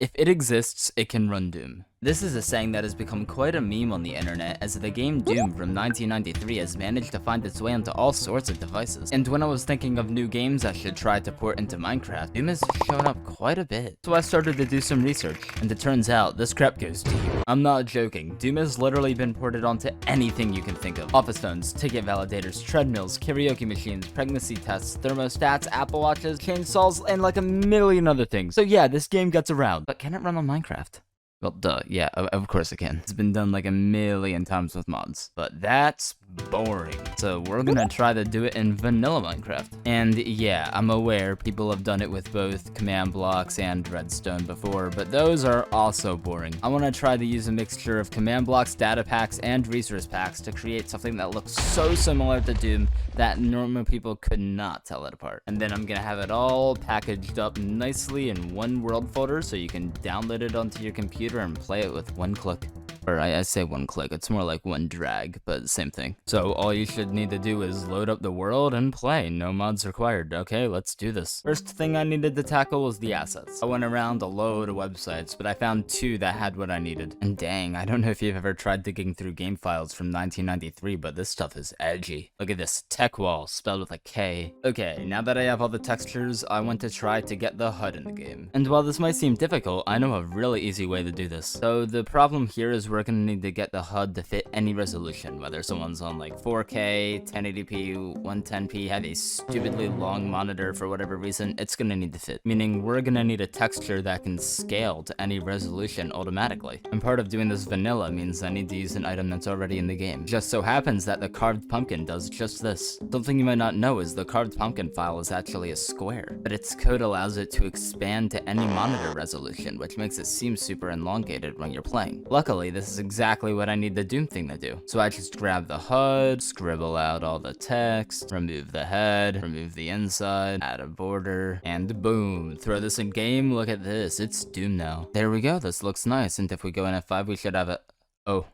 If it exists, it can run Doom. This is a saying that has become quite a meme on the internet, as the game Doom from 1993 has managed to find its way onto all sorts of devices. And when I was thinking of new games I should try to port into Minecraft, Doom has shown up quite a bit. So I started to do some research, and it turns out this crap goes deep. I'm not joking, Doom has literally been ported onto anything you can think of. Office phones, ticket validators, treadmills, karaoke machines, pregnancy tests, thermostats, Apple Watches, chainsaws, and like a million other things. So yeah, this game gets around, but can it run on Minecraft? Well, duh, yeah, of course it can. It's been done like a million times with mods. But that's boring. So we're gonna try to do it in vanilla Minecraft. And yeah, I'm aware people have done it with both command blocks and redstone before, but those are also boring. I wanna try to use a mixture of command blocks, data packs, and resource packs to create something that looks so similar to Doom that normal people could not tell it apart. And then I'm gonna have it all packaged up nicely in one world folder so you can download it onto your computer and play it with one click. Or I say one click, it's more like one drag, but same thing. So all you should need to do is load up the world and play, no mods required. Okay, let's do this. First thing I needed to tackle was the assets. I went around a load of websites, but I found 2 that had what I needed. And dang, I don't know if you've ever tried digging through game files from 1993, but this stuff is edgy. Look at this, tech wall, spelled with a K. Okay, now that I have all the textures, I want to try to get the HUD in the game. And while this might seem difficult, I know a really easy way to do this. So the problem here is we're gonna need to get the HUD to fit any resolution, whether someone's on like 4K, 1080p, 110p, have a stupidly long monitor for whatever reason, it's gonna need to fit. Meaning we're gonna need a texture that can scale to any resolution automatically. And part of doing this vanilla means I need to use an item that's already in the game. Just so happens that the carved pumpkin does just this. Something you might not know is the carved pumpkin file is actually a square, but its code allows it to expand to any monitor resolution, which makes it seem super elongated when you're playing. Luckily, this is exactly what I need the Doom thing to do. So I just grab the HUD, scribble out all the text, remove the head, remove the inside, add a border, and boom, throw this in game. Look at this, it's Doom now. There we go, this looks nice, and if we go in F5 we should have it. Oh,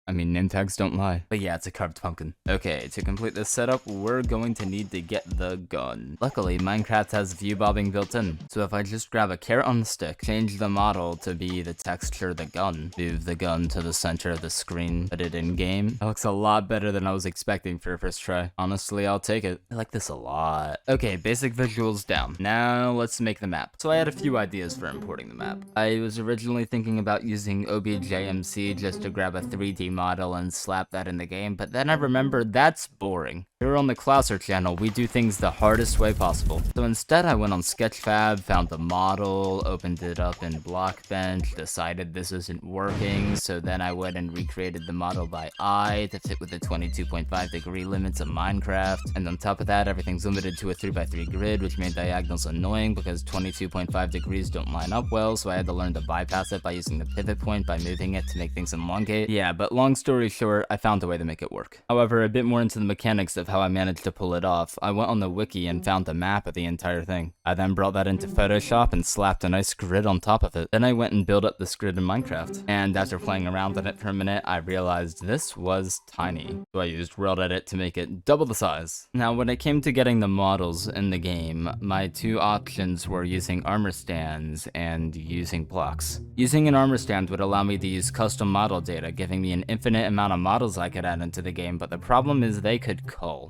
I mean, name tags don't lie. But yeah, it's a carved pumpkin. Okay, to complete this setup, we're going to need to get the gun. Luckily, Minecraft has view bobbing built in. So if I just grab a carrot on the stick, change the model to be the texture of the gun, move the gun to the center of the screen, put it in game, that looks a lot better than I was expecting for a first try. Honestly, I'll take it. I like this a lot. Okay, basic visuals down. Now let's make the map. So I had a few ideas for importing the map. I was originally thinking about using OBJMC just to grab a 3D model and slap that in the game, but then I remembered that's boring. Here on the Clouser channel, we do things the hardest way possible. So instead I went on Sketchfab, found the model, opened it up in Blockbench, decided this isn't working, so then I went and recreated the model by eye to fit with the 22.5 degree limits of Minecraft, and on top of that everything's limited to a 3x3 grid, which made diagonals annoying because 22.5 degrees don't line up well, so I had to learn to bypass it by using the pivot point by moving it to make things elongate. Yeah, but long story short, I found a way to make it work. However, a bit more into the mechanics of how I managed to pull it off, I went on the wiki and found a map of the entire thing. I then brought that into Photoshop and slapped a nice grid on top of it. Then I went and built up this grid in Minecraft. And after playing around in it for a minute, I realized this was tiny. So I used World Edit to make it double the size. Now, when it came to getting the models in the game, my 2 options were using armor stands and using blocks. Using an armor stand would allow me to use custom model data, giving me an infinite amount of models I could add into the game, but the problem is they could cull.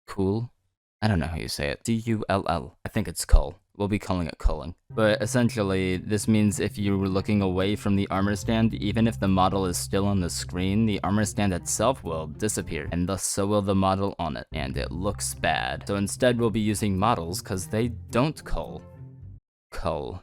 Cool? I don't know how you say it. C-U-L-L. I think it's cull. We'll be calling it culling. But essentially, this means if you were looking away from the armor stand, even if the model is still on the screen, the armor stand itself will disappear, and thus so will the model on it, and it looks bad. So instead we'll be using models, cause they don't cull.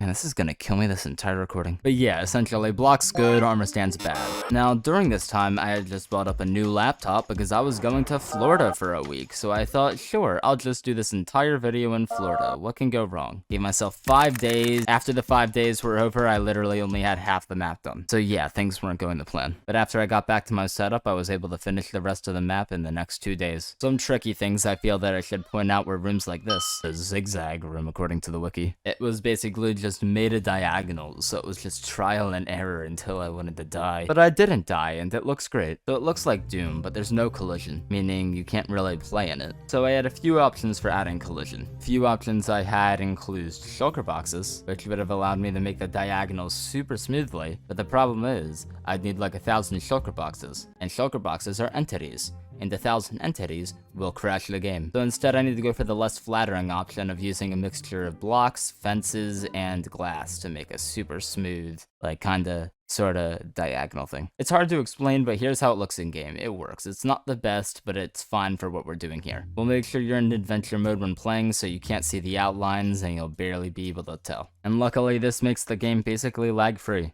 Man, this is gonna kill me this entire recording. But yeah, essentially, blocks good, armor stands bad. Now, during this time, I had just bought up a new laptop because I was going to Florida for a week, so I thought, sure, I'll just do this entire video in Florida. What can go wrong? Gave myself 5 days. After the 5 days were over, I literally only had half the map done. So yeah, things weren't going to plan. But after I got back to my setup, I was able to finish the rest of the map in the next 2 days. Some tricky things I feel that I should point out were rooms like this. The zigzag room, according to the wiki. It was basically basically just made a diagonal, so it was just trial and error until I wanted to die. But I didn't die, and it looks great. So it looks like Doom, but there's no collision, meaning you can't really play in it. So I had a few options for adding collision. Few options I had include shulker boxes, which would have allowed me to make the diagonals super smoothly, but the problem is, I'd need like 1,000 shulker boxes, and shulker boxes are entities, and 1,000 entities will crash the game. So instead I need to go for the less flattering option of using a mixture of blocks, fences, and glass to make a super smooth, like kinda, sorta diagonal thing. It's hard to explain, but here's how it looks in game. It works. It's not the best, but it's fine for what we're doing here. We'll make sure you're in adventure mode when playing so you can't see the outlines and you'll barely be able to tell. And luckily this makes the game basically lag-free.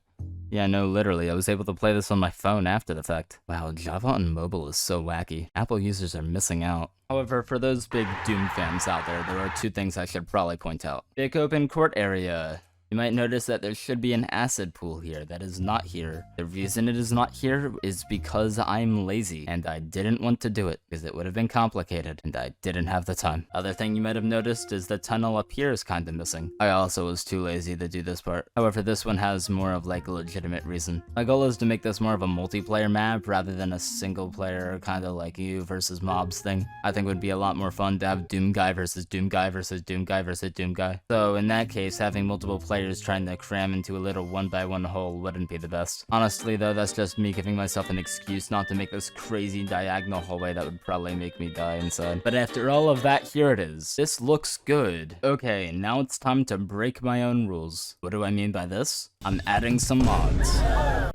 Yeah, no, literally, I was able to play this on my phone after the fact. Wow, Java on mobile is so wacky. Apple users are missing out. However, for those big Doom fans out there are two things I should probably point out. Big open court area. You might notice that there should be an acid pool here that is not here. The reason it is not here is because I'm lazy, and I didn't want to do it, because it would have been complicated, and I didn't have the time. Other thing you might have noticed is the tunnel up here is kinda missing. I also was too lazy to do this part. However, this one has more of like a legitimate reason. My goal is to make this more of a multiplayer map rather than a single player kinda like you versus mobs thing. I think it would be a lot more fun to have Doom guy versus Doom guy versus Doom guy versus Doom guy. So in that case, having multiple players trying to cram into a little 1x1 hole wouldn't be the best. Honestly though, that's just me giving myself an excuse not to make this crazy diagonal hallway that would probably make me die inside. But after all of that, here it is. This looks good. Okay, now it's time to break my own rules. What do I mean by this? I'm adding some mods.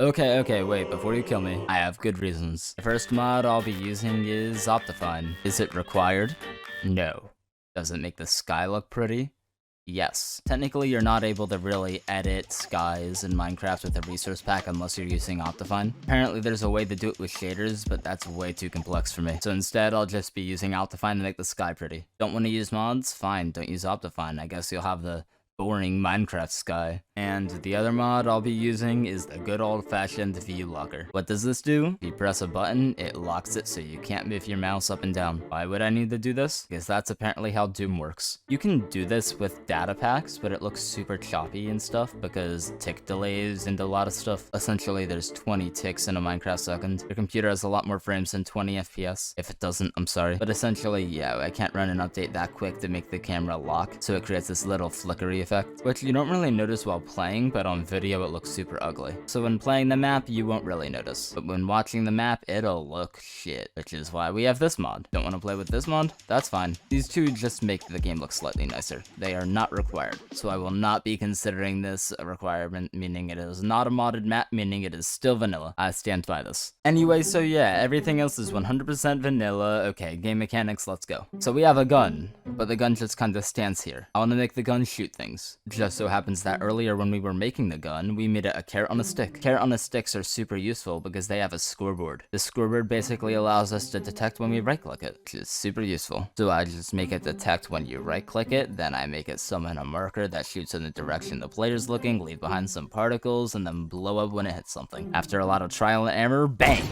Okay, wait, before you kill me, I have good reasons. The first mod I'll be using is Optifine. Is it required? No. Does it make the sky look pretty? Yes. Technically, you're not able to really edit skies in Minecraft with a resource pack unless you're using Optifine. Apparently, there's a way to do it with shaders, but that's way too complex for me. So instead, I'll just be using Optifine to make the sky pretty. Don't want to use mods? Fine, don't use Optifine. I guess you'll have the boring Minecraft sky. And the other mod I'll be using is the good old-fashioned view locker. What does this do? If you press a button, it locks it so you can't move your mouse up and down. Why would I need to do this? Because that's apparently how Doom works. You can do this with data packs, but it looks super choppy and stuff because tick delays and a lot of stuff. Essentially, there's 20 ticks in a Minecraft second. Your computer has a lot more frames than 20 FPS. If it doesn't, I'm sorry. But essentially, yeah, I can't run an update that quick to make the camera lock, so it creates this little flickery effect, which you don't really notice while playing, but on video it looks super ugly. So when playing the map, you won't really notice, but when watching the map, it'll look shit, which is why we have this mod. Don't want to play with this mod? That's fine. These two just make the game look slightly nicer. They are not required, so I will not be considering this a requirement, meaning it is not a modded map, meaning it is still vanilla. I stand by this. Anyway, so yeah, everything else is 100% vanilla. Okay, game mechanics, let's go. So we have a gun, but the gun just kind of stands here. I want to make the gun shoot things. Just so happens that earlier when we were making the gun, we made it a carrot on a stick. Carrot on a sticks are super useful because they have a scoreboard. The scoreboard basically allows us to detect when we right click it, which is super useful. So I just make it detect when you right click it, then I make it summon a marker that shoots in the direction the player's looking, leave behind some particles, and then blow up when it hits something. After a lot of trial and error, bang!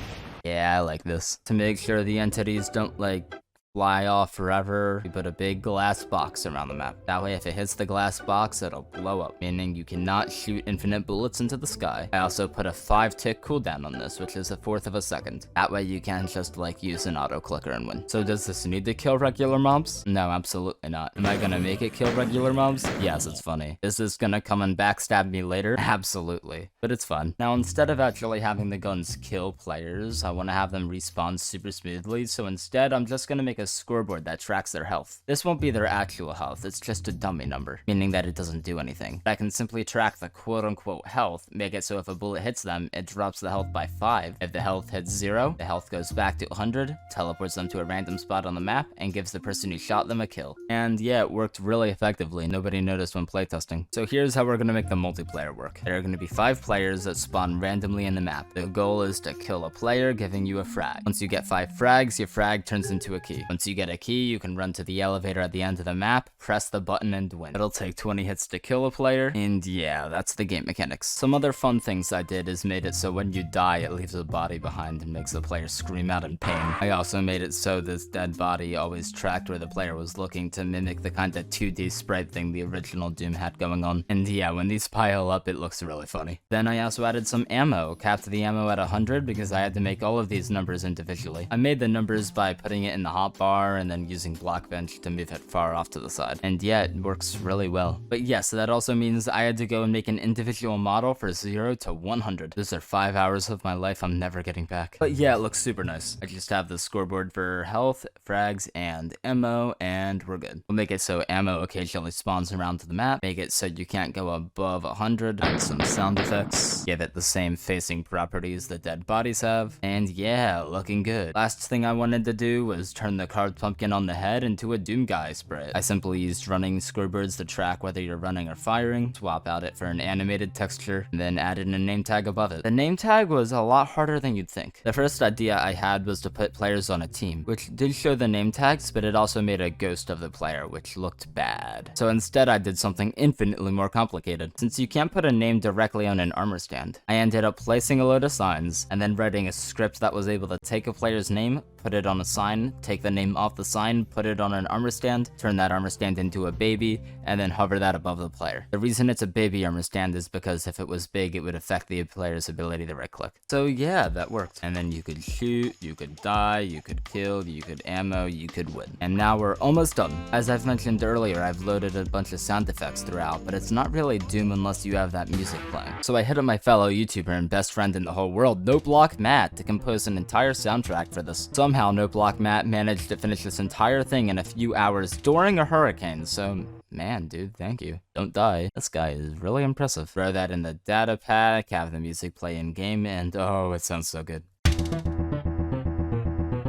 Yeah, I like this. To make sure the entities don't like fly off forever, we put a big glass box around the map. That way if it hits the glass box, it'll blow up, meaning you cannot shoot infinite bullets into the sky. I also put a 5-tick cooldown on this, which is 1/4 of a second. That way you can't just like use an auto clicker and win. So does this need to kill regular mobs? No, absolutely not. Am I gonna make it kill regular mobs? Yes, it's funny. Is this gonna come and backstab me later? Absolutely. But it's fun. Now instead of actually having the guns kill players, I want to have them respawn super smoothly, so instead I'm just gonna make a scoreboard that tracks their health. This won't be their actual health, it's just a dummy number, meaning that it doesn't do anything. I can simply track the quote-unquote health, make it so if a bullet hits them, it drops the health by 5. If the health hits 0, the health goes back to 100, teleports them to a random spot on the map, and gives the person who shot them a kill. And yeah, it worked really effectively. Nobody noticed when playtesting. So here's how we're gonna make the multiplayer work. There are gonna be 5 players that spawn randomly in the map. The goal is to kill a player, giving you a frag. Once you get 5 frags, your frag turns into a key. Once you get a key, you can run to the elevator at the end of the map, press the button and win. It'll take 20 hits to kill a player, and yeah, that's the game mechanics. Some other fun things I did is made it so when you die, it leaves a body behind and makes the player scream out in pain. I also made it so this dead body always tracked where the player was looking to mimic the kind of 2D sprite thing the original Doom had going on. And yeah, when these pile up, it looks really funny. Then I also added some ammo, capped the ammo at 100 because I had to make all of these numbers individually. I made the numbers by putting it in the hotbar and then using Blockbench to move it far off to the side. And yeah, it works really well. But yeah, so that also means I had to go and make an individual model for 0 to 100. Those are 5 hours of my life I'm never getting back. But yeah, it looks super nice. I just have the scoreboard for health, frags, and ammo, and we're good. We'll make it so ammo occasionally spawns around to the map, make it so you can't go above 100, add some sound effects, give it the same facing properties the dead bodies have, and yeah, looking good. Last thing I wanted to do was turn the card pumpkin on the head into a Doom Guy sprite. I simply used running scoreboards to track whether you're running or firing, swap out it for an animated texture, and then added a name tag above it. The name tag was a lot harder than you'd think. The first idea I had was to put players on a team, which did show the name tags, but it also made a ghost of the player, which looked bad. So instead I did something infinitely more complicated. Since you can't put a name directly on an armor stand, I ended up placing a load of signs, and then writing a script that was able to take a player's name, put it on a sign, take the name off the sign, put it on an armor stand, turn that armor stand into a baby, and then hover that above the player. The reason it's a baby armor stand is because if it was big, it would affect the player's ability to right click. So yeah, that worked. And then you could shoot, you could die, you could kill, you could ammo, you could win. And now we're almost done. As I've mentioned earlier, I've loaded a bunch of sound effects throughout, but it's not really Doom unless you have that music playing. So I hit up my fellow YouTuber and best friend in the whole world, NoteBlockMatt, to compose an entire soundtrack for this. Somehow NoteBlockMatt managed to finish this entire thing in a few hours during a hurricane, so man, dude, thank you. Don't die. This guy is really impressive. Throw that in the data pack, have the music play in game, and oh, it sounds so good.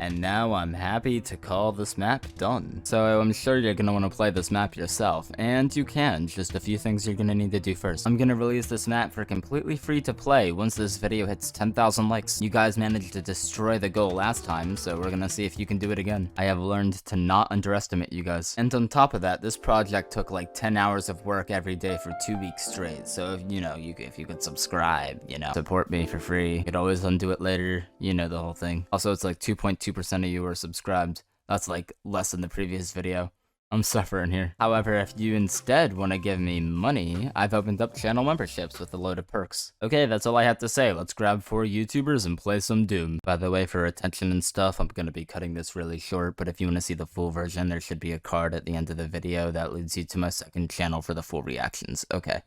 And now I'm happy to call this map done. So I'm sure you're gonna want to play this map yourself, and you can. Just a few things you're gonna need to do first. I'm gonna release this map for completely free to play once this video hits 10,000 likes. You guys managed to destroy the goal last time, so we're gonna see if you can do it again. I have learned to not underestimate you guys. And on top of that, this project took like 10 hours of work every day for 2 weeks straight. So if you could subscribe, support me for free. You could always undo it later, the whole thing. Also, it's like 2.2% of you are subscribed. That's like less than the previous video. I'm suffering here. However, if you instead want to give me money, I've opened up channel memberships with a load of perks. Okay, that's all I have to say. Let's grab 4 YouTubers and play some Doom. By the way, for attention and stuff, I'm gonna be cutting this really short, but if you want to see the full version, there should be a card at the end of the video that leads you to my second channel for the full reactions. Okay.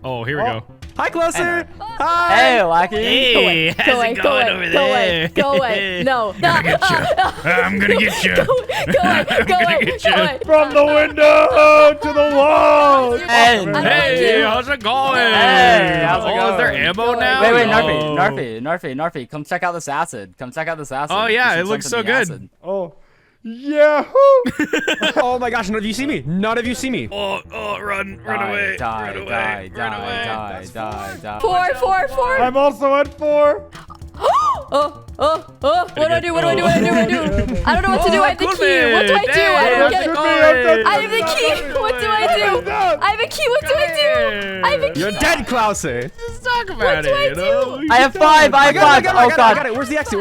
Oh, here we go. Hi, Closer! Hi! Hey, Lucky! Hey, how's it going over there? Go away. No. I'm gonna get you. I'm gonna get you. Go away. From the window to the wall! Hey, how's it going? Hey, how's it going? Is there ammo now? Wait, Oh. Narfi, come check out this acid. Oh, yeah, it looks so good. Acid. Oh. Yahoo! Oh my gosh, none of you see me. None of you see me. Oh, run away. Die. 4. I'm also at 4. What do I do? I don't know what to do. I have the key. What do I do? I don't get it. I have the key. What do I do? I have a key. What do I do? I have a key. You're dead, Clouser. Let's talk about it, I have 5. I got it. Oh, God. I got it. Where's the exit?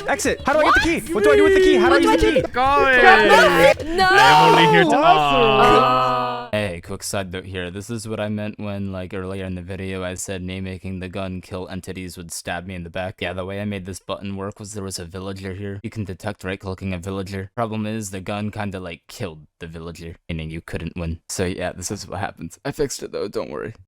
Exit. How do I get the key? What do I do with the key? How do I use the key? No. I'm only here to... Hey, quick side note here. This is what I meant when, earlier in the video, I said making the gun kill entities would stab me in the back. Yeah, the way I made this button work was there was a villager here. You can detect right-clicking a villager. Problem is, the gun kinda, killed the villager, meaning you couldn't win. So yeah, this is what happens. I fixed it though, don't worry.